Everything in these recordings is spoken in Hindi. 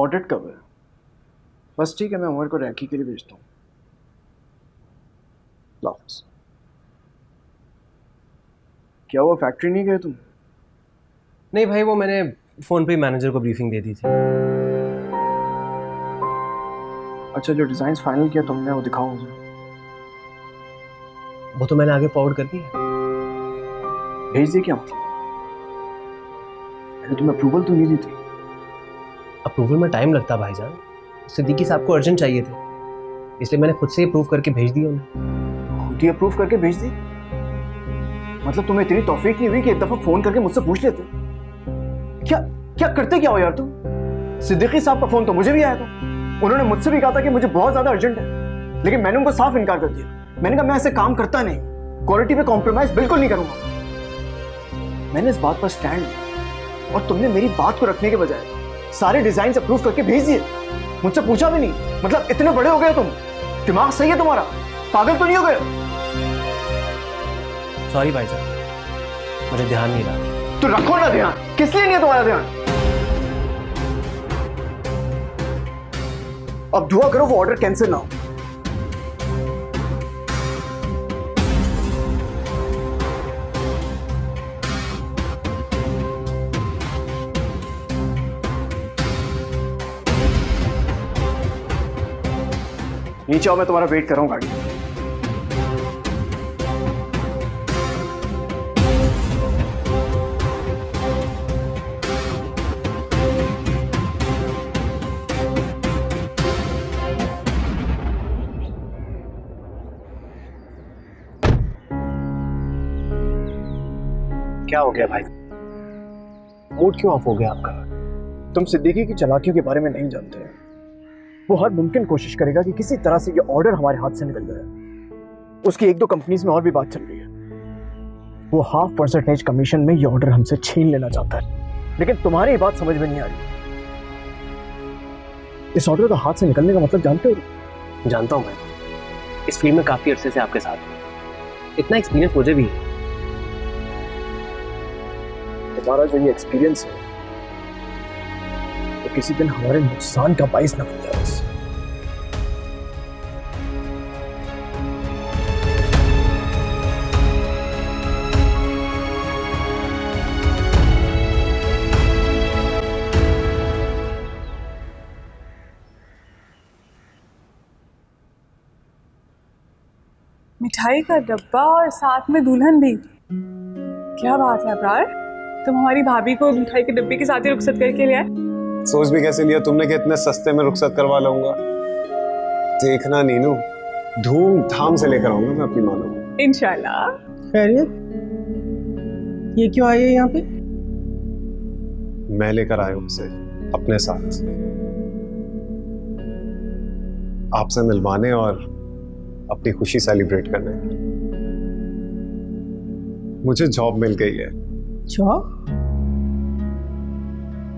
ऑडिट कब है? बस ठीक है, मैं उमर को रैंकी के लिए भेजता हूँ। ऑफिस क्या हुआ, फैक्ट्री नहीं गए तुम? नहीं भाई, वो मैंने फ़ोन पे मैनेजर को ब्रीफिंग दे दी थी। अच्छा, जो डिज़ाइंस फाइनल किया तुमने वो दिखाओ मुझे। वो तो मैंने आगे फॉरवर्ड कर दी है। भेज दी क्या मतलब? मैंने तुम्हें अप्रूवल तो नहीं दी थी। अप्रूवल में टाइम लगता भाईजान, सिद्दीकी साहब को अर्जेंट चाहिए थे, इसलिए मैंने खुद से अप्रूव करके भेज दी उन्हें। खुद ही अप्रूव करके भेज दी? मतलब तुम्हें इतनी तौफीक नहीं हुई कि एक दफा फोन करके मुझसे पूछ लेते? क्या क्या करते क्या हो यार तुम? सिद्दीकी साहब का फोन तो मुझे भी आया था, उन्होंने मुझसे भी कहा था कि मुझे बहुत ज्यादा अर्जेंट है, लेकिन मैंने उनको साफ इनकार कर दिया। मैंने कहा मैं ऐसे काम करता नहीं, क्वालिटी पे कॉम्प्रोमाइज बिल्कुल नहीं करूंगा। मैंने इस बात पर स्टैंड लिया और तुमने मेरी बात को रखने के बजाय सारे डिजाइन अप्रूव करके भेज दिए, मुझसे पूछा भी नहीं। मतलब इतने बड़े हो गए तुम, दिमाग सही है तुम्हारा? पागल तो नहीं हो गए? सॉरी भाईजान, मुझे ध्यान नहीं रहा। तो रखो ना ध्यान, किस लिए नहीं है तुम्हारा ध्यान? अब दुआ करो वो ऑर्डर कैंसिल ना हो। नीचे आओ, मैं तुम्हारा वेट कर रहा हूं गाड़ी। क्या हो गया भाई, मूड क्यों ऑफ हो गया आपका? तुम सिद्दीकी की चालाकियों के बारे में नहीं जानते। वो हर मुमकिन कोशिश करेगा कि किसी तरह से ये ऑर्डर हमारे हाथ से निकल जाए। उसकी एक दो कंपनीज में और भी बात चल रही है। वो 0.5% कमीशन में ये ऑर्डर हमसे छीन लेना चाहता है, लेकिन तुम्हारी ये बात समझ में नहीं आ रही। इस ऑर्डर का हाथ से निकलने का मतलब जानते हो? जानता हूँ मैं, इस फील्ड में काफी अरसे से आपके साथ हूँ, इतना एक्सपीरियंस मुझे भी है। तुम्हारा जो ये एक्सपीरियंस है तो किसी दिन हमारे नुकसान का बाइस न बन जाए। बस मिठाई का डब्बा और साथ में दुल्हन भी। क्या बात है अब्रार, तुम हमारी भाभी को मिठाई के डब्बे के साथ ही रुखसत करके ले आए? सोच भी कैसे लिया तुमने कि इतने सस्ते में रुखसत करवा लूंगा। देखना नीनू, धूमधाम से लेकर आऊंगा मैं अपनी मानो को। इंशाल्लाह। खैरियत, ये क्यों आई है यहाँ पे? मैं लेकर आया हूं उसे अपने साथ, आपसे मिलवाने और अपनी खुशी सेलिब्रेट करने। मुझे जॉब मिल गई है। जॉब?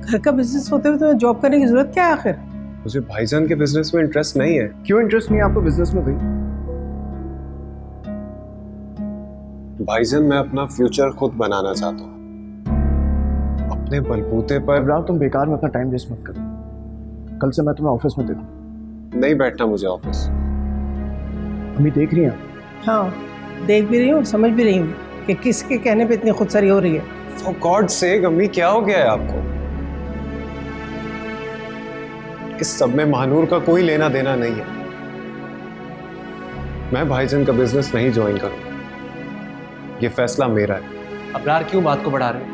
घर का बिजनेस होते हुए तुम्हें जॉब करने की जरूरत क्या है आखिर? मुझे भाईजान के बिजनेस में इंटरेस्ट नहीं है। क्यों इंटरेस्ट नहीं है आपको बिजनेस में भाई? भाईजान, मैं अपना फ्यूचर खुद बनाना चाहता हूँ, अपने बलबूते पर। अब्रार, तुम बेकार में अपना टाइम वेस्ट मत करो। कल से मैं तुम्हें ऑफिस में देखूं। नहीं बैठना मुझे ऑफिस। अम्मी देख रही हैं? हाँ, देख भी रही हूँ, समझ भी रही हूँ कि किसके कहने पे इतनी खुदसरी हो रही है। For God's sake, अम्मी क्या हो गया है आपको? इस सब में महानूर का कोई लेना देना नहीं है। मैं भाईजान का बिजनेस नहीं ज्वाइन करूंगा, ये फैसला मेरा है। अब्रार, क्यों बात को बढ़ा रहे हो?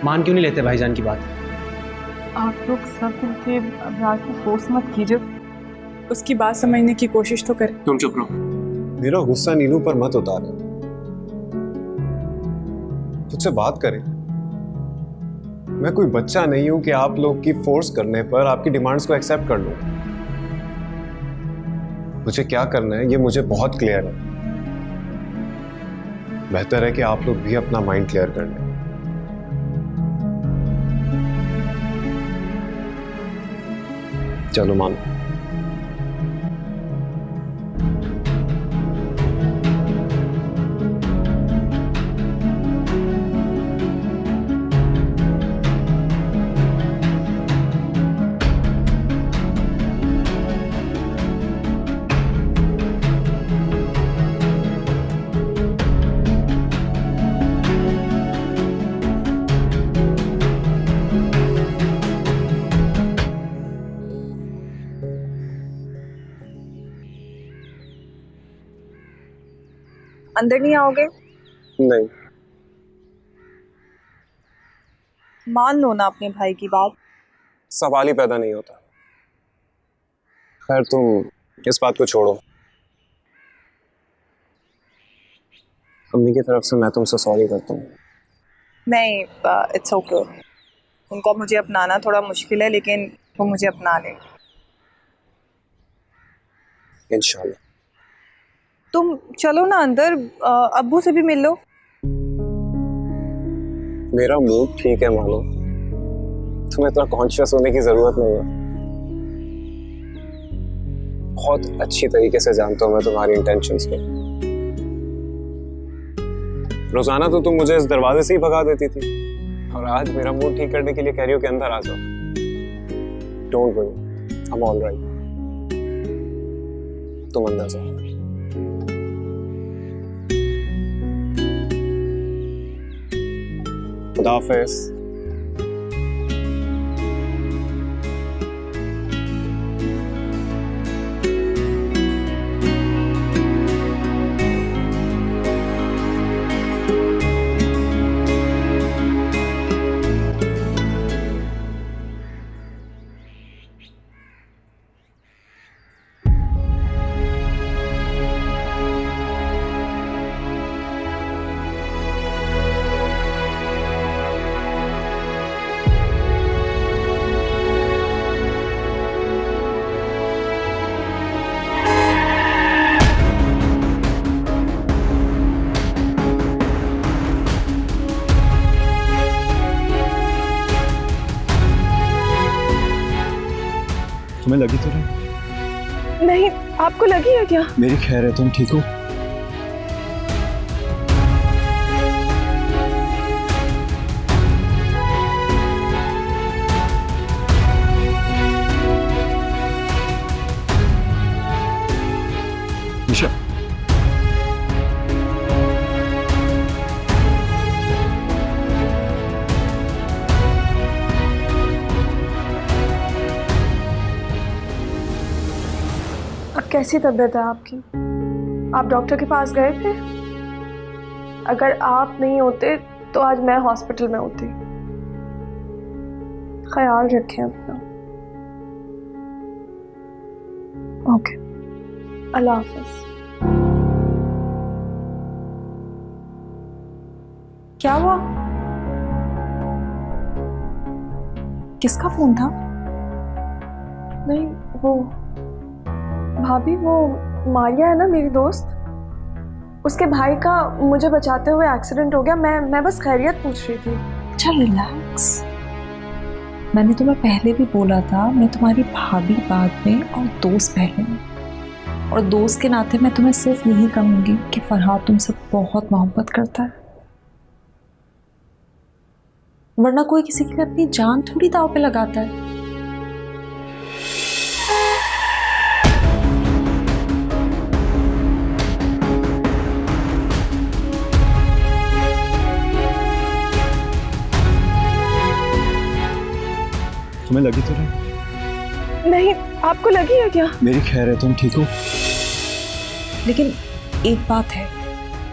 मान क्यों नहीं लेते भाईजान की बात? आप लोग सब मिलके अब्रार को फोर्स मत कीजिए, उसकी बात समझने की कोशिश तो करें। तुम चुप रहो। मेरा गुस्सा नीनू पर मत उतारो, तुझसे बात करें। मैं कोई बच्चा नहीं हूं कि आप लोग की फोर्स करने पर आपकी डिमांड्स को एक्सेप्ट कर लूं। मुझे क्या करना है ये मुझे बहुत क्लियर है। बेहतर है कि आप लोग भी अपना माइंड क्लियर कर लें। चलो मानो। अंदर नहीं आओगे? नहीं, मान लो ना अपने भाई की बात। सवाल ही पैदा नहीं होता। खैर तुम इस बात को छोड़ो। अम्मी की तरफ से मैं तुमसे सॉरी करता हूँ। नहीं, इट्स ओके। उनको मुझे अपनाना थोड़ा मुश्किल है, लेकिन वो मुझे अपना ले। इंशाल्लाह। तुम चलो ना अंदर, अब्बू से भी मिल लो। मेरा मूड ठीक है मानो, तुम्हें इतना कॉन्शियस होने की जरूरत नहीं है। बहुत अच्छी तरीके से जानता हूँ मैं तुम्हारी इंटेंशंस को। रोजाना तो तुम मुझे इस दरवाजे से ही भगा देती थी, और आज मेरा मूड ठीक करने के लिए कह रही हो कि अंदर आ जाओ। Don't worry, I am all right. तुम अंदर जाओ। खुदा हाफिज़। तुम्हें लगी तो नहीं? नहीं, आपको लगी है क्या? मेरी खैर है, तुम ठीक हो? निशा, कैसी तबीयत है आपकी? आप डॉक्टर के पास गए थे? अगर आप नहीं होते तो आज मैं हॉस्पिटल में होती। ख्याल रखें अपना। ओके, अल्लाह हाफ़िज़। क्या हुआ? किसका फोन था? नहीं, वो भाभी, वो मारिया है ना मेरी दोस्त, उसके भाई का मुझे बचाते हुए एक्सीडेंट हो गया। मैं बस खैरियत पूछ रही थी। अच्छा रिलैक्स। मैंने तुम्हें पहले भी बोला था, मैं तुम्हारी भाभी बाद में और दोस्त पहले में। और दोस्त के नाते मैं तुम्हें सिर्फ यही कहूँगी कि फरहाद तुमसे बहुत मोहब्बत करता है, वरना कोई किसी के लिए अपनी जान थोड़ी दांव पे लगाता है। तुम्हें लगी तो नहीं? नहीं, आपको लगी है क्या? मेरी खैर है, तुम ठीक हो? लेकिन एक बात है,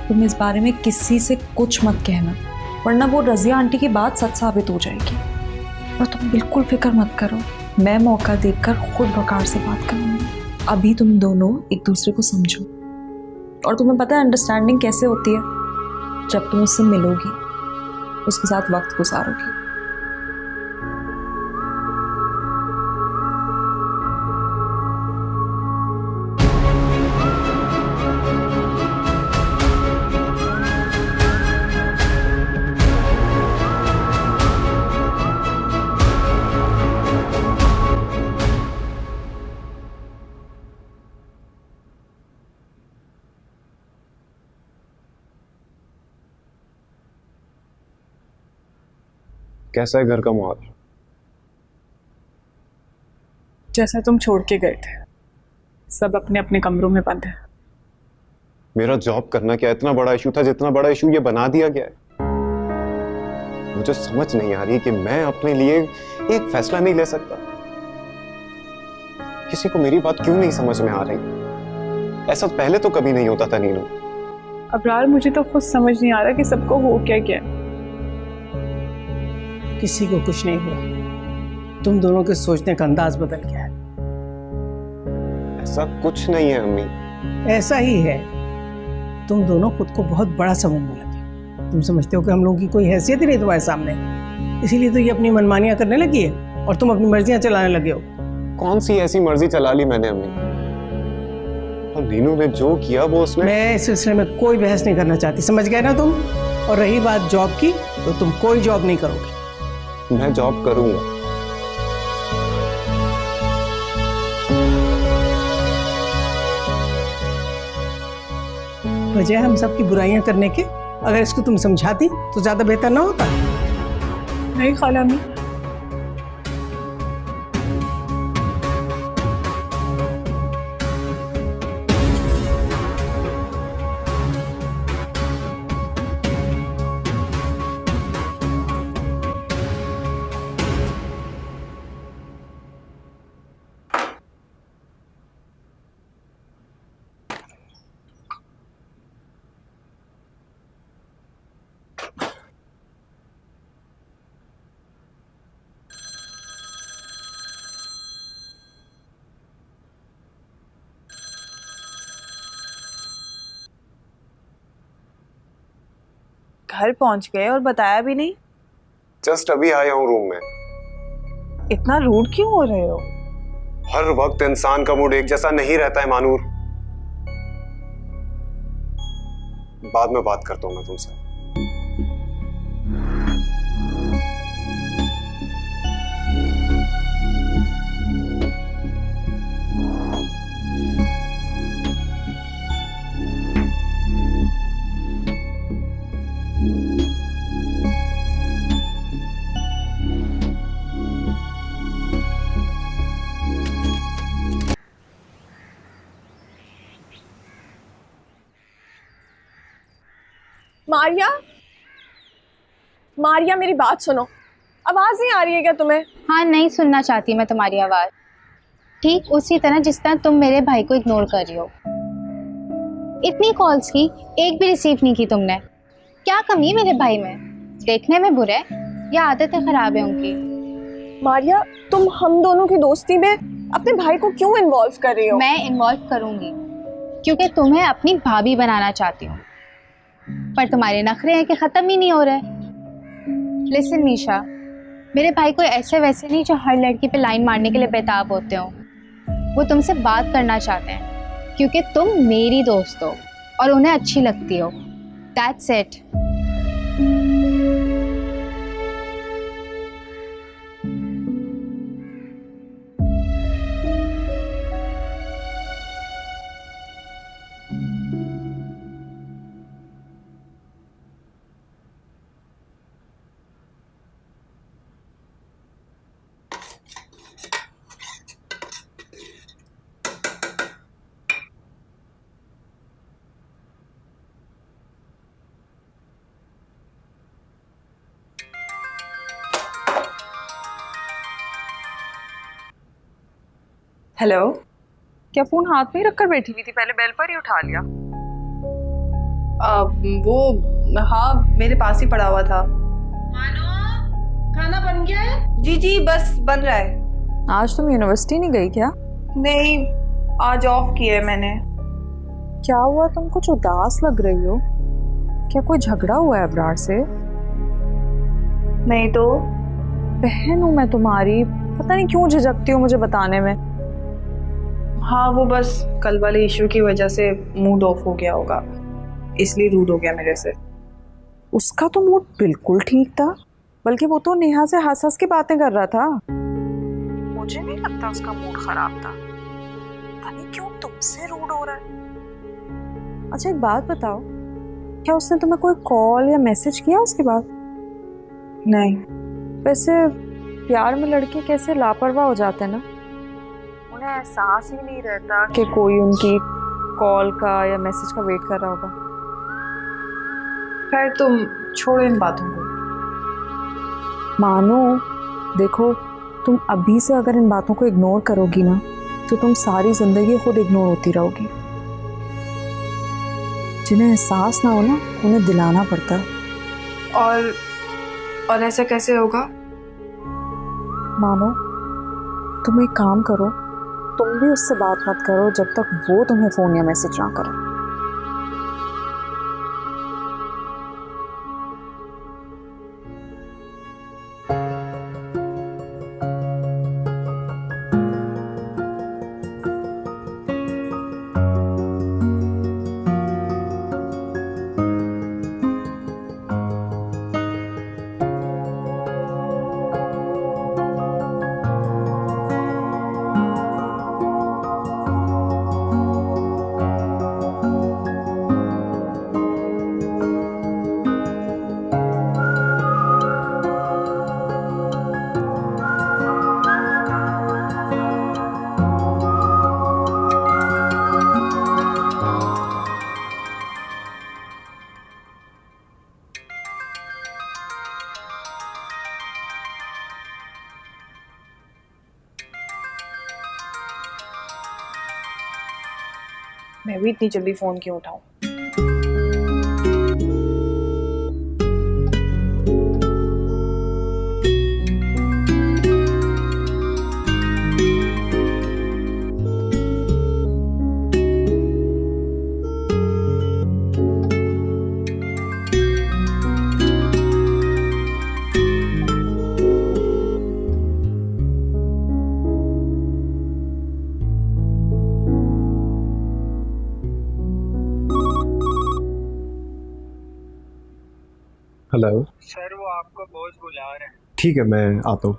तुम इस बारे में किसी से कुछ मत कहना, वरना वो रज़िया आंटी की बात सच साबित हो जाएगी। और तुम बिल्कुल फिक्र मत करो, मैं मौका देखकर खुद वकार से बात करूँगी। अभी तुम दोनों एक दूसरे को समझो, और तुम्हें पता है अंडरस्टैंडिंग कैसे होती है? जब तुम उससे मिलोगी, उसके साथ वक्त गुजारोगी। कैसा है घर का माहौल? जैसा तुम छोड़ के गए थे, सब अपने अपने कमरों में बंद है। मेरा जॉब करना क्या इतना बड़ा इशू था जितना बड़ा इशू ये बना दिया गया है? मुझे समझ नहीं आ रही कि मैं अपने लिए एक फैसला नहीं ले सकता। किसी को मेरी बात क्यों नहीं समझ में आ रही? ऐसा पहले तो कभी नहीं होता था नीनू। अबरार मुझे तो खुद समझ नहीं आ रहा कि सबको हो क्या क्या। किसी को कुछ नहीं हुआ, तुम दोनों के सोचने का अंदाज बदल गया है। ऐसा कुछ नहीं है अम्मी। ऐसा ही है, तुम दोनों खुद को बहुत बड़ा समझने लगे। तुम समझते हो कि हम लोगों की कोई हैसियत ही नहीं तुम्हारे सामने, इसीलिए तो ये अपनी मनमानियां करने लगी है और तुम अपनी मर्जियां चलाने लगे हो। कौन सी ऐसी मर्जी चला ली मैंने अम्मी? और नीनू ने जो किया वो उसने। मैं इस सिलसिले में कोई बहस नहीं करना चाहती, समझ गए ना तुम? और रही बात जॉब की, तो तुम कोई जॉब नहीं करोगे। मैं जॉब करूंगा। बजाय हम सब की बुराइयां करने के, अगर इसको तुम समझाती तो ज्यादा बेहतर ना होता? नहीं खाला अम्मी, घर पहुंच गए और बताया भी नहीं। जस्ट अभी आया हूँ रूम में। इतना रूड क्यों हो रहे हो? हर वक्त इंसान का मूड एक जैसा नहीं रहता है मानूर। बाद में बात करता हूँ मैं तुमसे। मारिया, मारिया मेरी बात सुनो। आवाज नहीं आ रही है क्या तुम्हें? हाँ, नहीं सुनना चाहती मैं तुम्हारी आवाज़। ठीक उसी तरह जिस तरह तुम मेरे भाई को इग्नोर कर रही हो। इतनी कॉल्स की, एक भी रिसीव नहीं की तुमने। क्या कमी है मेरे भाई में? देखने में बुरे या आदतें खराब है उनकी? मारिया, तुम हम दोनों की दोस्ती में अपने भाई को क्यों इन्वॉल्व कर रही हो? मैं इन्वॉल्व करूँगी क्योंकि तुम्हें अपनी भाभी बनाना चाहती हूँ, पर तुम्हारे नखरे हैं कि ख़त्म ही नहीं हो रहे। लिसन मीशा, मेरे भाई कोई ऐसे वैसे नहीं जो हर लड़की पे लाइन मारने के लिए बेताब होते हो। वो तुमसे बात करना चाहते हैं क्योंकि तुम मेरी दोस्त हो और उन्हें अच्छी लगती हो। That's it. हेलो, क्या फोन हाथ में ही रखकर बैठी हुई थी? पहले बेल पर ही उठा लिया। वो हाँ, मेरे पास ही पड़ा हुआ था। खाना बन गया है? जी जी, बस बन रहा है। आज तुम यूनिवर्सिटी नहीं गई क्या? नहीं, आज ऑफ किया है मैंने। क्या हुआ, तुम कुछ उदास लग रही हो? क्या कोई झगड़ा हुआ है अबरार से? नहीं तो। बहन हूँ मैं तुम्हारी, पता नहीं क्यों झिझकती हो मुझे बताने में। हाँ, वो बस कल वाले इशू की वजह से मूड ऑफ हो गया होगा, इसलिए रूड हो गया मेरे से। उसका तो मूड बिल्कुल ठीक था, बल्कि वो तो नेहा से हंस हंस के बातें कर रहा था। मुझे नहीं लगता उसका मूड खराब था, पता नहीं क्यों तुमसे रूड हो रहा है। अच्छा एक बात बताओ, क्या उसने तुम्हें कोई कॉल या मैसेज किया उसके बाद? नहीं। वैसे प्यार में लड़के कैसे लापरवाह हो जाते हैं ना, उन्हें एहसास ही नहीं रहता कि कोई उनकी कॉल का या मैसेज का वेट कर रहा होगा। खैर तुम छोड़ो इन बातों को। मानो देखो, तुम अभी से अगर इन बातों को इग्नोर करोगी ना, तो तुम सारी जिंदगी खुद इग्नोर होती रहोगी। जिन्हें एहसास ना हो ना, उन्हें दिलाना पड़ता है। और ऐसा कैसे होगा? मानो, तुम एक काम करो, तुम भी उससे बात मत करो जब तक वो तुम्हें फोन या मैसेज ना करे। मैं भी इतनी जल्दी फोन क्यों उठाऊं? हेलो सर, वो आपको बॉस बुला रहे हैं। ठीक है, मैं आता हूँ।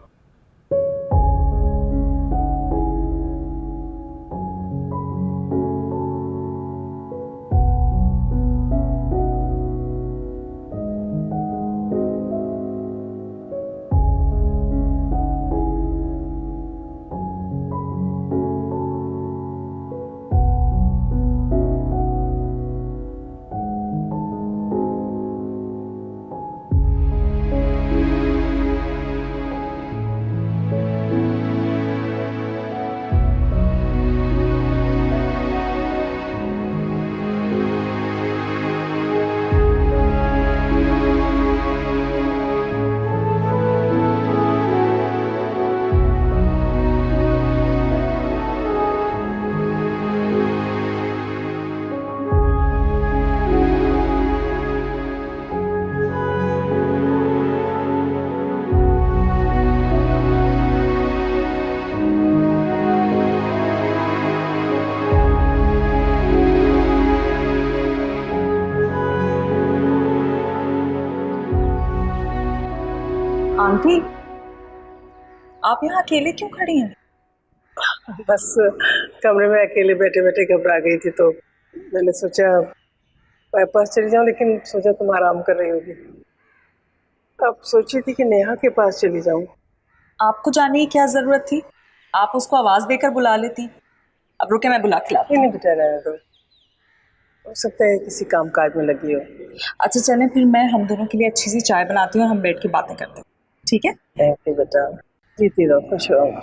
आंटी, आप यहाँ अकेले क्यों खड़ी हैं? बस कमरे में अकेले बैठे बैठे घबरा गई थी, तो मैंने सोचा पास चली जाऊं, लेकिन सोचा तुम आराम कर रही होगी। अब सोची थी कि नेहा के पास चली जाऊं। आपको जाने की क्या जरूरत थी? आप उसको आवाज देकर बुला लेती। अब रुके, मैं बुला के लाती हूँ। नहीं बेटा, रहने दो, हो सकता है किसी काम काज में लगी हो। अच्छा चलें, फिर मैं हम दोनों के लिए अच्छी सी चाय बनाती हूँ, हम बैठ के बातें करते हैं, ठीक है? बेटा, जीती रहो, खुश रहो।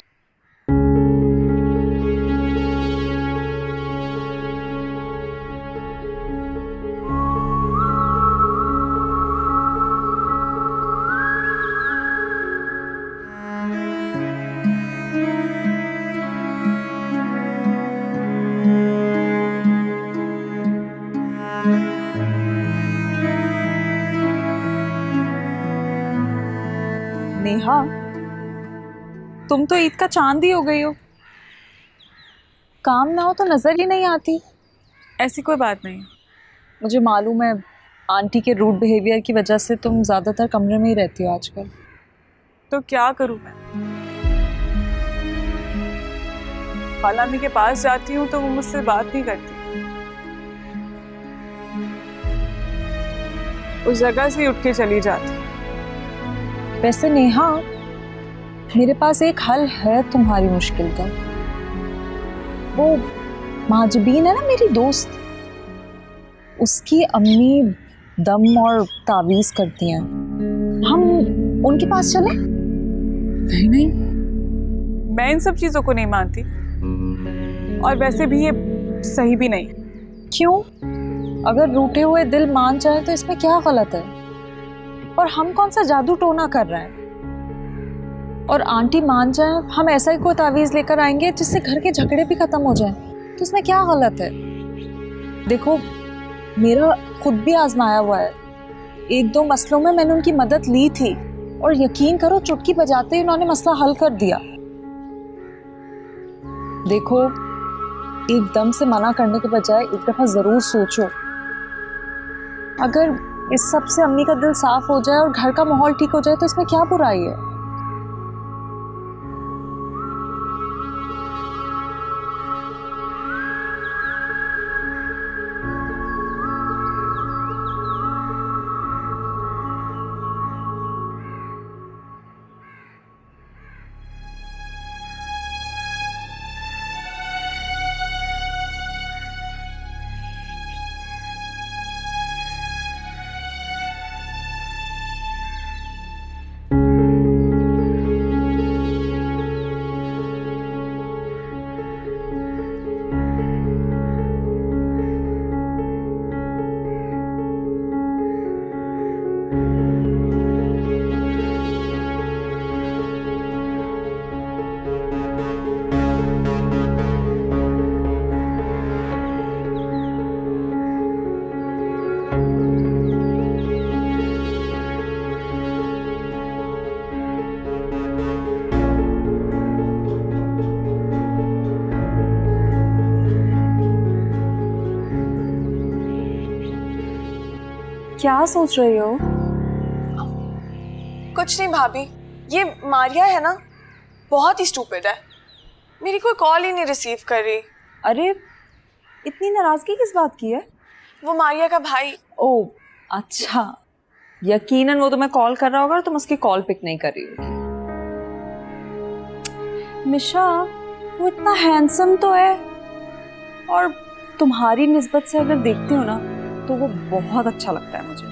नेहा, तुम तो ईद का चांद ही हो गई हो। काम ना हो तो नजर ही नहीं आती। ऐसी कोई बात नहीं, मुझे मालूम है आंटी के रूड बिहेवियर की वजह से तुम ज्यादातर कमरे में ही रहती हो आजकल। तो क्या करूं मैं? खालामी के पास जाती हूँ तो वो मुझसे बात नहीं करती, उस जगह से उठ के चली जाती। वैसे नेहा, मेरे पास एक हल है तुम्हारी मुश्किल का। वो महाजबीन है ना, मेरी दोस्त, उसकी अम्मी दम और तावीज़ करती हैं। हम उनके पास चलें? नहीं नहीं, मैं इन सब चीज़ों को नहीं मानती, और वैसे भी ये सही भी नहीं। क्यों? अगर रूठे हुए दिल मान जाए तो इसमें क्या गलत है? और हम कौन सा जादू टोना कर रहे हैं? और आंटी मान जाए, हम ऐसा ही कोई तावीज लेकर आएंगे जिससे घर के झगड़े भी खत्म हो जाएं, तो इसमें क्या गलत है? देखो, मेरा खुद भी आजमाया हुआ है। 1-2 मसलों में मैंने उनकी मदद ली थी और यकीन करो चुटकी बजाते ही उन्होंने मसला हल कर दिया। देखो, एकदम से मना करने के बजाय एक दफा जरूर सोचो। अगर इस सब से अम्मी का दिल साफ हो जाए और घर का माहौल ठीक हो जाए तो इसमें क्या बुराई है? क्या सोच रही हो? कुछ नहीं भाभी, ये मारिया है ना, बहुत ही स्टूपिड है। मेरी कोई कॉल ही नहीं रिसीव कर रही। अरे, इतनी नाराजगी किस बात की है? वो मारिया का भाई। ओ अच्छा, यकीनन वो तुम्हें कॉल कर रहा होगा और तुम उसकी कॉल पिक नहीं कर रही होगी। मिशा, वो इतना हैंडसम तो है और तुम्हारी निस्बत से अगर देखती हो ना तो वो बहुत अच्छा लगता है मुझे।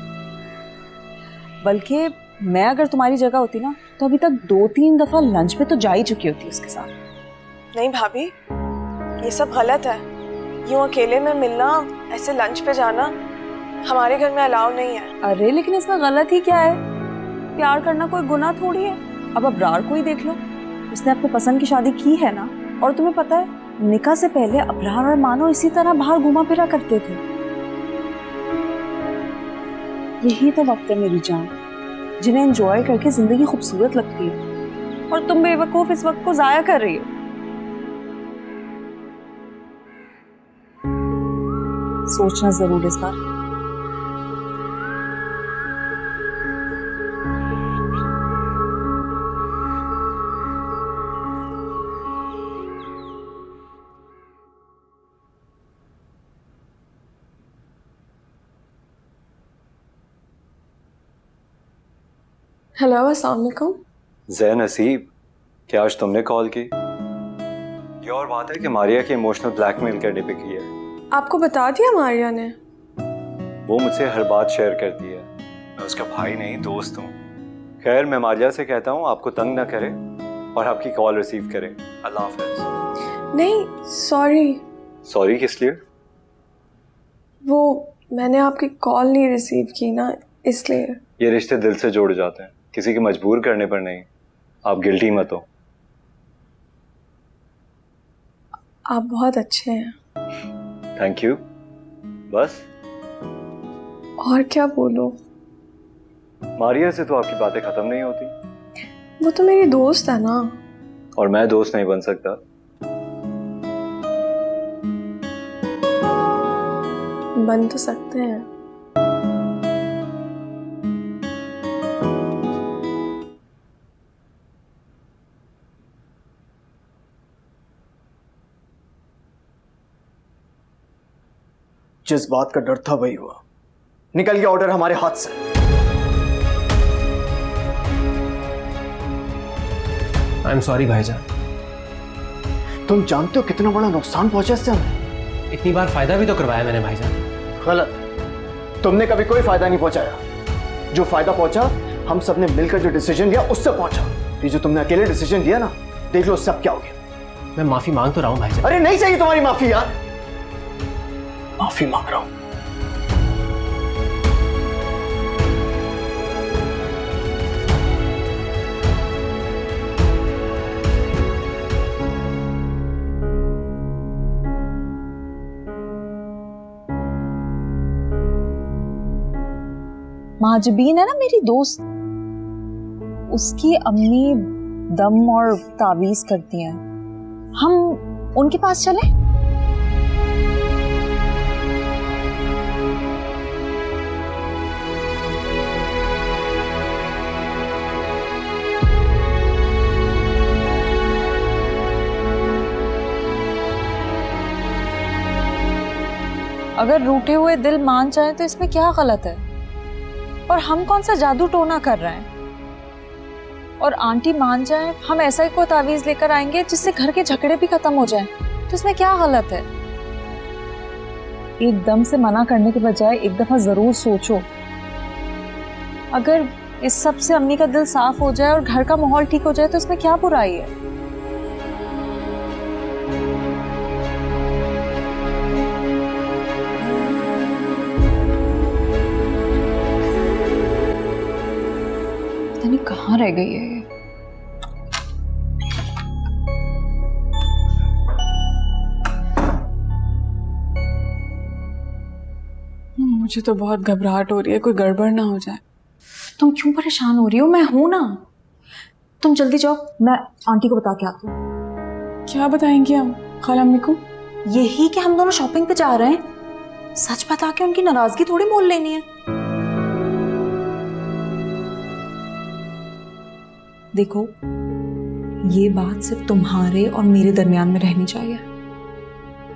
बल्कि मैं अगर तुम्हारी जगह होती ना तो अभी तक 2-3 दफा लंच पे तो जा ही चुकी होती उसके साथ। नहीं भाभी, ये सब गलत है। यूं अकेले में मिलना, ऐसे लंच पे जाना हमारे घर में अलाउ नहीं है। अरे लेकिन इसमें गलत ही क्या है? प्यार करना कोई गुनाह थोड़ी है। अब अबरार को ही देख लो, उसने अपने पसंद की शादी की है ना। और तुम्हें पता है, निकाह से पहले अबरार और मानो इसी तरह बाहर घुमा फिरा करते थे। यही तो वक्त है मेरी जान, जिन्हें एंजॉय करके जिंदगी खूबसूरत लगती है और तुम बेवकूफ इस वक्त को जाया कर रही हो। सोचना जरूर इस बार। हेलो, अस्सलाम वालेकुम। ज़ैन हसीब, क्या आज तुमने कॉल की? ये और बात है कि मारिया की इमोशनल ब्लैकमेल करने पे की है। आपको बता दिया मारिया ने? वो मुझसे हर बात शेयर करती है। मैं उसका भाई नहीं, दोस्त हूँ। खैर, मैं मारिया से कहता हूँ आपको तंग ना करे और आपकी कॉल रिसीव करे। अल्लाह हाफ़िज़। नहीं, सॉरी। सॉरी किस लिए? वो मैंने आपकी कॉल नहीं रिसीव की ना, इसलिए। ये रिश्ते दिल से जोड़ जाते हैं, किसी के मजबूर करने पर नहीं। आप गिल्टी मत हो। आप बहुत अच्छे हैं। Thank you. बस और क्या बोलूं? मारिया से तो आपकी बातें खत्म नहीं होती। वो तो मेरी दोस्त है ना। और मैं दोस्त नहीं बन सकता। बन तो सकते हैं। जिस बात का डर था वही हुआ, निकल गया ऑर्डर हमारे हाथ से। आई एम सॉरी भाईजान। तुम जानते हो कितना बड़ा नुकसान पहुंचा इससे हमें? इतनी बार फायदा भी तो करवाया मैंने भाईजान। गलत, तुमने कभी कोई फायदा नहीं पहुंचाया। जो फायदा पहुंचा, हम सबने मिलकर जो डिसीजन लिया उससे पहुंचा। ये जो तुमने अकेले डिसीजन लिया ना, देख लो सब क्या हो गया। मैं माफी मांग तो रहा हूँ भाईजान। अरे नहीं चाहिए तुम्हारी माफी यार। माफी मांग रहा हूं। महाजबीन है ना मेरी दोस्त, उसकी अम्मी दम और तावीज करती हैं। हम उनके पास चले? अगर रूठे हुए दिल मान जाए तो इसमें क्या गलत है? और हम कौन सा जादू टोना कर रहे हैं? और आंटी मान जाए, हम ऐसा ही कोई तावीज लेकर आएंगे जिससे घर के झगड़े भी खत्म हो जाएं, तो इसमें क्या गलत है? एकदम से मना करने के बजाय एक दफा जरूर सोचो। अगर इस सब से अम्मी का दिल साफ हो जाए और घर का माहौल ठीक हो जाए तो इसमें क्या बुराई है? कहाँ रह गई है ये? मुझे तो बहुत घबराहट हो रही है, कोई गड़बड़ ना हो जाए। तुम क्यों परेशान हो रही हो? मैं हूं ना। तुम जल्दी जाओ, मैं आंटी को बता के आती हूँ। क्या बताएंगे हम खाला अम्मी को? यही कि हम दोनों शॉपिंग पे जा रहे हैं। सच बता के उनकी नाराजगी थोड़ी मोल लेनी है। देखो, ये बात सिर्फ तुम्हारे और मेरे दरमियान में रहनी चाहिए।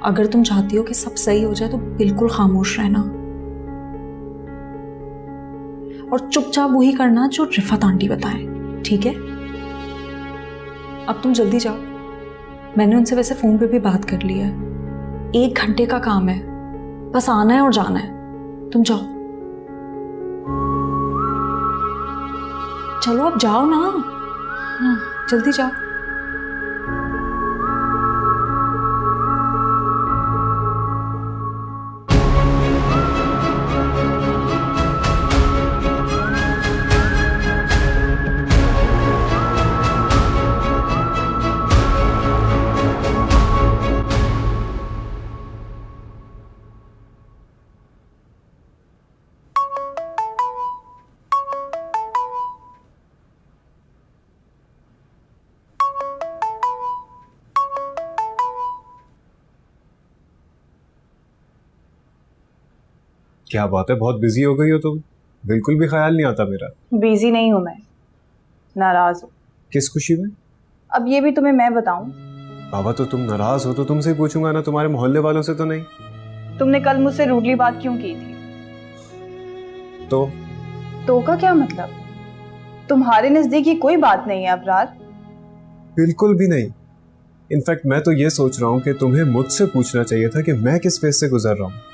अगर तुम चाहती हो कि सब सही हो जाए तो बिल्कुल खामोश रहना और चुपचाप वही करना जो रिफत आंटी बताएं, ठीक है? अब तुम जल्दी जाओ। मैंने उनसे वैसे फोन पे भी बात कर ली है। 1 घंटे का काम है, बस आना है और जाना है। तुम जाओ, चलो अब जाओ ना। हाँ, जल्दी जाओ। क्या बात है, बहुत बिजी हो गई हो तुम? बिल्कुल भी ख्याल नहीं आता मेरा। बिजी नहीं हूँ मैं, नाराज हूँ। किस खुशी में? अब ये भी तुम्हें मैं बताऊं? बाबा, तो तुम नाराज हो तो तुमसे ही पूछूंगा ना, तुम्हारे मोहल्ले वालों से तो नहीं। तुमने कल मुझसे रूडली बात क्यों की थी? तो का क्या मतलब? तुम्हारे नजदीक ये कोई बात नहीं है अबरार? बिल्कुल भी नहीं। इनफैक्ट मैं तो ये सोच रहा हूँ कि तुम्हें मुझसे पूछना चाहिए था कि मैं किस फेज से गुजर रहा हूँ।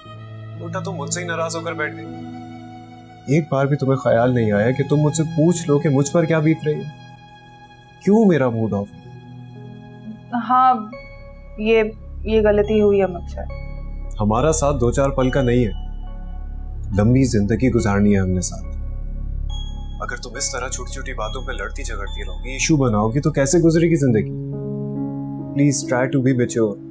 उल्टा तुम मुझसे ही नाराज होकर बैठ गई। एक बार भी तुम्हें ख्याल नहीं आया कि तुम मुझसे पूछ लो कि मुझ पर क्या बीत रही है? क्यों मेरा मूड ऑफ? हाँ, ये गलती हुई है मुझसे। हमारा साथ 2-4 पल का नहीं है, लंबी जिंदगी गुजारनी है हमने साथ। अगर तुम इस तरह छोटी छोटी बातों पे लड़ती झगड़ती रहोगी, इशू बनाओगी, तो कैसे गुजरेगी जिंदगी? Please try to be mature.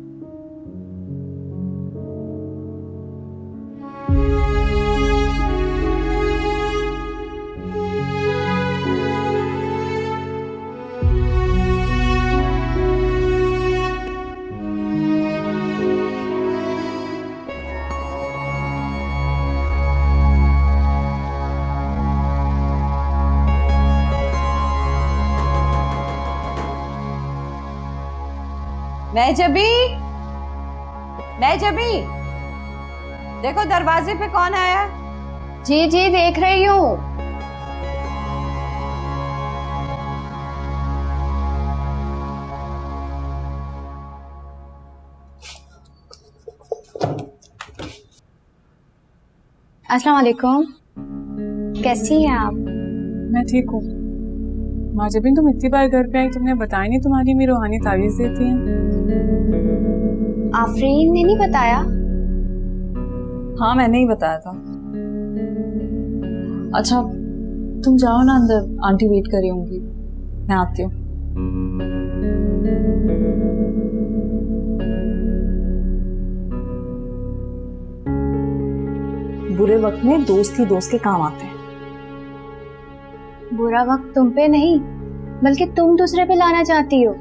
मैं जबी, देखो दरवाजे पे कौन आया? जी जी देख रही हूँ। अस्सलाम वालेकुम, कैसी हैं आप? मैं ठीक हूँ। माँ जबीन, तुम इतनी बार घर पे आई, तुमने बताया नहीं तुम्हारी अम्मी रूहानी तावीज देती हैं? आफरीन ने नहीं बताया? हाँ, मैंने ही बताया था। अच्छा, तुम जाओ ना अंदर, आंटी वेट कर रही होंगी, मैं आती हूँ। बुरे वक्त में दोस्त ही दोस्त के काम आते हैं। बुरा वक्त तुम पे नहीं बल्कि तुम दूसरे पे लाना चाहती हो।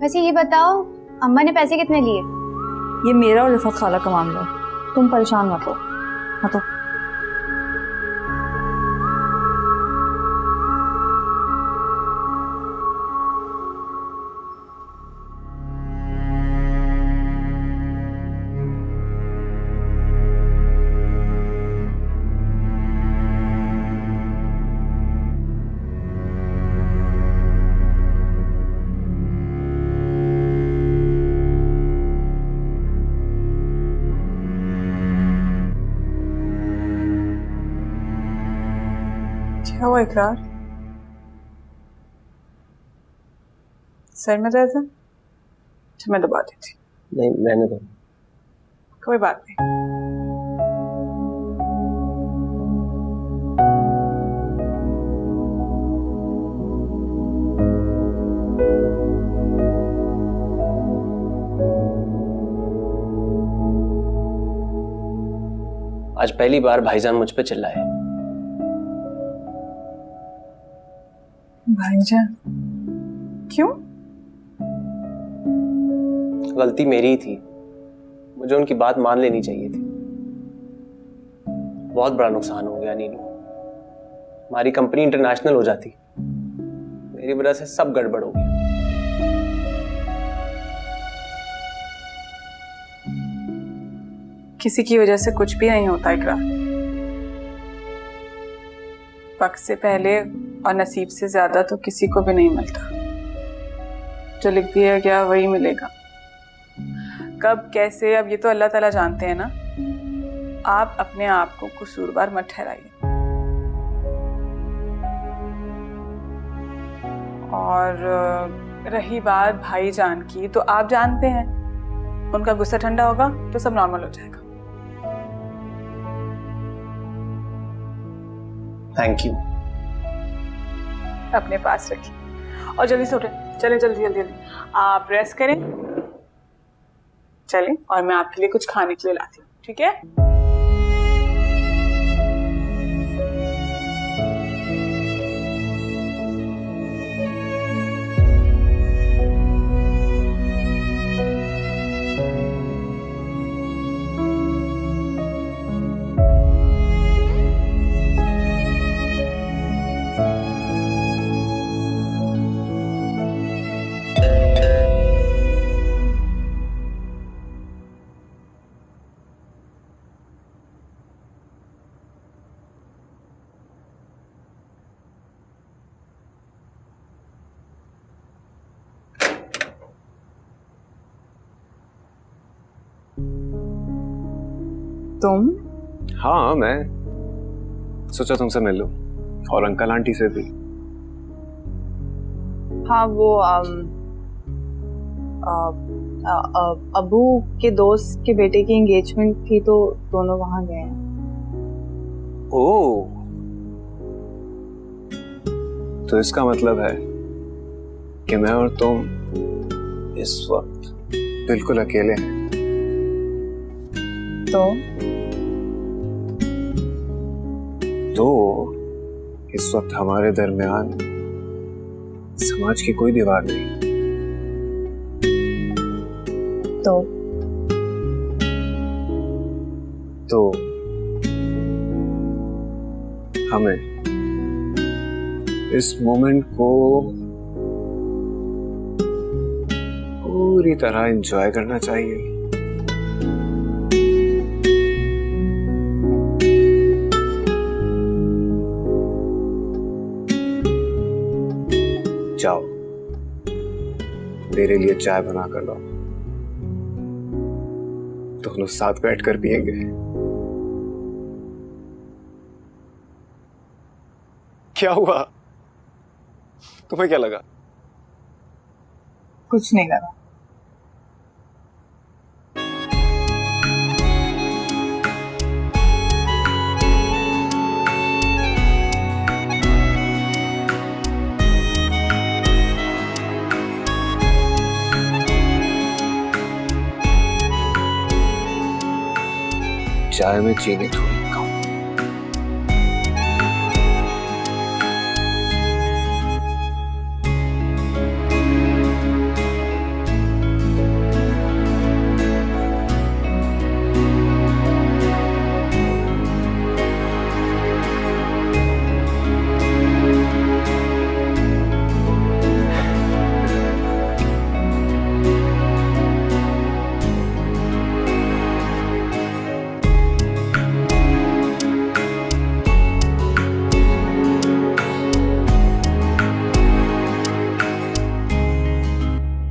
वैसे ये बताओ, अम्मा ने पैसे कितने लिए? ये मेरा और रिफत खाला का मामला है, तुम परेशान मत हो। हाँ तो क्या हुआ इकरार? सर में दर्द है? अच्छा मैं दबा देती। नहीं, रहने दो। कोई बात नहीं। आज पहली बार भाईजान मुझ पे चिल्लाए। भाईजान? क्यों? गलती मेरी ही थी, मुझे उनकी बात मान लेनी चाहिए थी। बहुत बड़ा नुकसान हो गया नीनू। हमारी कंपनी इंटरनेशनल हो जाती, मेरी वजह से सब गड़बड़ हो गया। किसी की वजह से कुछ भी नहीं होता इकरार। वक्त से पहले और नसीब से ज्यादा तो किसी को भी नहीं मिलता। जो लिख दिया गया वही मिलेगा। कब कैसे, अब ये तो अल्लाह ताला जानते हैं ना। आप अपने आप को कसूरवार मत ठहराइए। और रही बात भाईजान की, तो आप जानते हैं उनका गुस्सा ठंडा होगा तो सब नॉर्मल हो जाएगा। Thank you. अपने पास रखिए और जल्दी से उठे। चलें जल्दी जल्दी जल्दी। आप रेस्ट करें, चलें, और मैं आपके लिए कुछ खाने के लिए लाती हूँ, ठीक है? तुम? हाँ, मैं सोचा तुमसे मिल लूं और अंकल आंटी से भी। हाँ, वो अबू के दोस्त के बेटे की एंगेजमेंट थी तो दोनों वहां गए हैं। ओह, तो इसका मतलब है कि मैं और तुम इस वक्त बिल्कुल अकेले हैं। तो इस वक्त हमारे दरमियान समाज की कोई दीवार नहीं। तो हमें इस मोमेंट को पूरी तरह एंजॉय करना चाहिए। जाओ, मेरे लिए चाय बना कर लाओ, दोनों साथ बैठकर पिएंगे। क्या हुआ? तुम्हें क्या लगा? कुछ नहीं लगा। चाय में चीनी थोड़ी